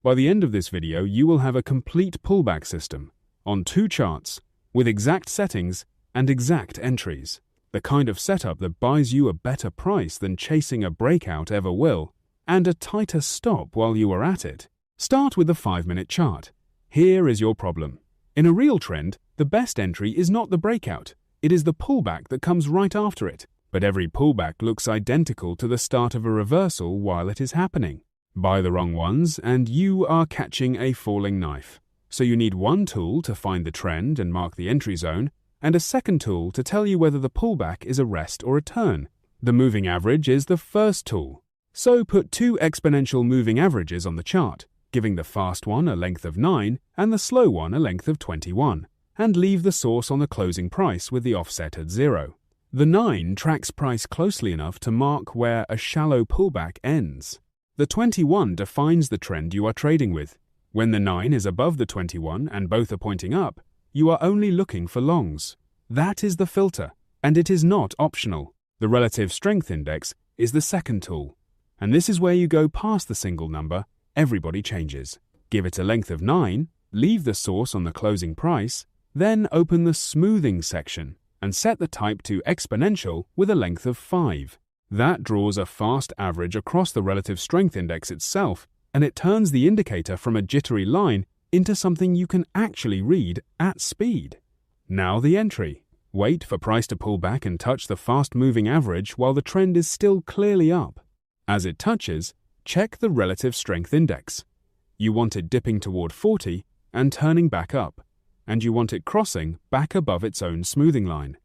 By the end of this video, you will have a complete pullback system on 2 charts with exact settings and exact entries, the kind of setup that buys you a better price than chasing a breakout ever will, and a tighter stop while you are at it. Start with the 5-minute chart. Here is your problem. In a real trend, the best entry is not the breakout, it is the pullback that comes right after it. But every pullback looks identical to the start of a reversal while it is happening. Buy the wrong ones and you are catching a falling knife. So you need one tool to find the trend and mark the entry zone, and a second tool to tell you whether the pullback is a rest or a turn. The moving average is the first tool. So put 2 exponential moving averages on the chart, giving the fast one a length of 9 and the slow one a length of 21, and leave the source on the closing price with the offset at 0. The 9 tracks price closely enough to mark where a shallow pullback ends. The 21 defines the trend you are trading with. When the 9 is above the 21 and both are pointing up, you are only looking for longs. That is the filter, and it is not optional. The relative strength index is the second tool, and this is where you go past the single number, everybody changes. Give it a length of 9, leave the source on the closing price, then open the smoothing section and set the type to exponential with a length of 5. That draws a fast average across the relative strength index itself, and it turns the indicator from a jittery line into something you can actually read at speed. Now the entry. Wait for price to pull back and touch the fast-moving average while the trend is still clearly up. As it touches, check the relative strength index. You want it dipping toward 40 and turning back up, and you want it crossing back above its own smoothing line.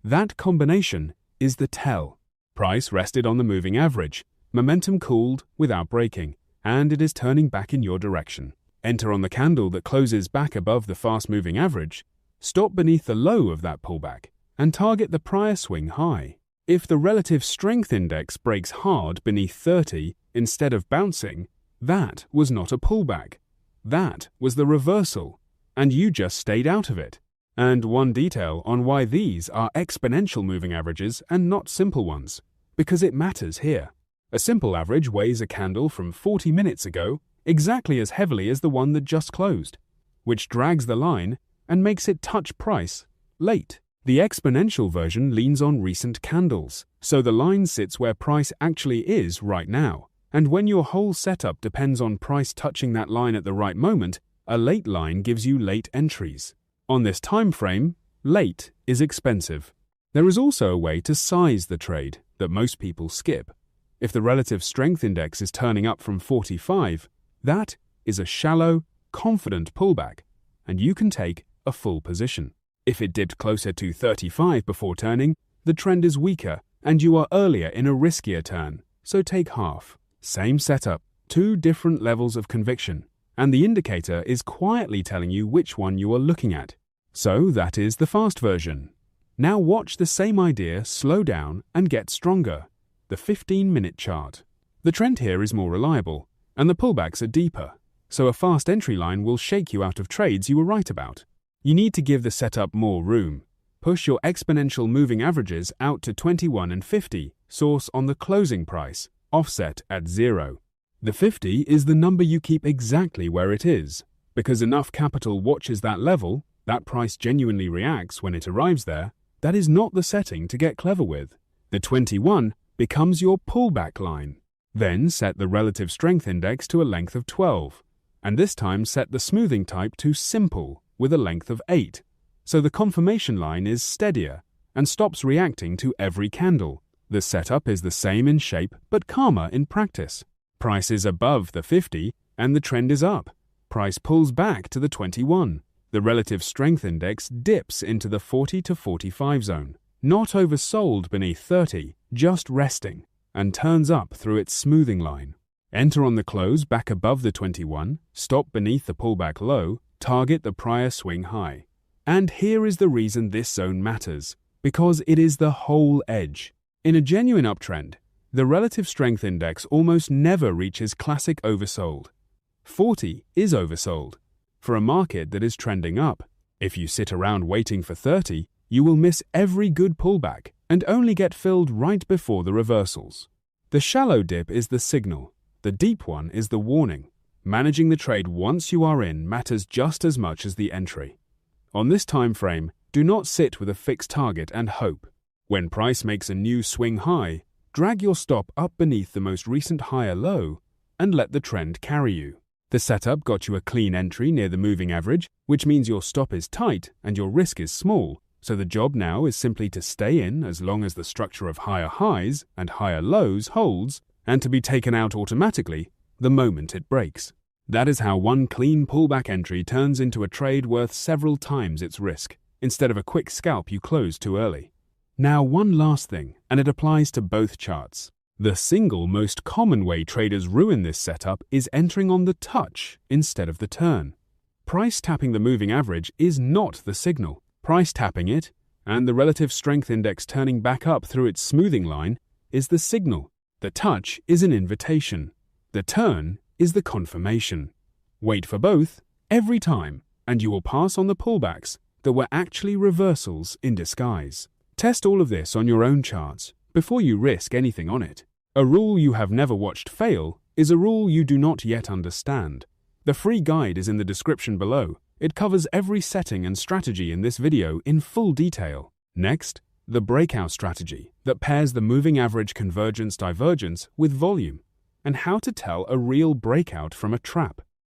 That combination is the tell. Price rested on the moving average, momentum cooled without breaking, and it is turning back in your direction. Enter on the candle that closes back above the fast-moving average, stop beneath the low of that pullback, and target the prior swing high. If the relative strength index breaks hard beneath 30 instead of bouncing, that was not a pullback. That was the reversal, and you just stayed out of it. And one detail on why these are exponential moving averages and not simple ones, because it matters here. A simple average weighs a candle from 40 minutes ago exactly as heavily as the one that just closed, which drags the line and makes it touch price late. The exponential version leans on recent candles, so the line sits where price actually is right now. And when your whole setup depends on price touching that line at the right moment, a late line gives you late entries. On this time frame, late is expensive. There is also a way to size the trade that most people skip. If the relative strength index is turning up from 45, that is a shallow, confident pullback, and you can take a full position. If it dipped closer to 35 before turning, the trend is weaker and you are earlier in a riskier turn, so take half. Same setup, 2 different levels of conviction, and the indicator is quietly telling you which one you are looking at. So that is the fast version. Now watch the same idea slow down and get stronger. The 15-minute chart. The trend here is more reliable, and the pullbacks are deeper, so a fast entry line will shake you out of trades you were right about. You need to give the setup more room. Push your exponential moving averages out to 21 and 50, source on the closing price, offset at 0. The 50 is the number you keep exactly where it is, because enough capital watches that level, that price genuinely reacts when it arrives there. That is not the setting to get clever with. The 21 becomes your pullback line. Then set the relative strength index to a length of 12, and this time set the smoothing type to simple with a length of 8, so the confirmation line is steadier and stops reacting to every candle. The setup is the same in shape but calmer in practice. Price is above the 50 and the trend is up. Price pulls back to the 21. The relative strength index dips into the 40 to 45 zone, not oversold beneath 30, just resting, and turns up through its smoothing line. Enter on the close back above the 21, stop beneath the pullback low, target the prior swing high. And here is the reason this zone matters, because it is the whole edge. In a genuine uptrend, the relative strength index almost never reaches classic oversold. 40 is oversold. For a market that is trending up, if you sit around waiting for 30, you will miss every good pullback and only get filled right before the reversals. The shallow dip is the signal, the deep one is the warning. Managing the trade once you are in matters just as much as the entry. On this time frame, do not sit with a fixed target and hope. When price makes a new swing high, drag your stop up beneath the most recent higher low and let the trend carry you. The setup got you a clean entry near the moving average, which means your stop is tight and your risk is small, so the job now is simply to stay in as long as the structure of higher highs and higher lows holds, and to be taken out automatically the moment it breaks. That is how one clean pullback entry turns into a trade worth several times its risk, instead of a quick scalp you close too early. Now, one last thing, and it applies to both charts. The single most common way traders ruin this setup is entering on the touch instead of the turn. Price tapping the moving average is not the signal. Price tapping it, and the relative strength index turning back up through its smoothing line, is the signal. The touch is an invitation. The turn is the confirmation. Wait for both every time, and you will pass on the pullbacks that were actually reversals in disguise. Test all of this on your own charts before you risk anything on it. A rule you have never watched fail is a rule you do not yet understand. The free guide is in the description below. It covers every setting and strategy in this video in full detail. Next, the breakout strategy that pairs the moving average convergence-divergence with volume, and how to tell a real breakout from a trap.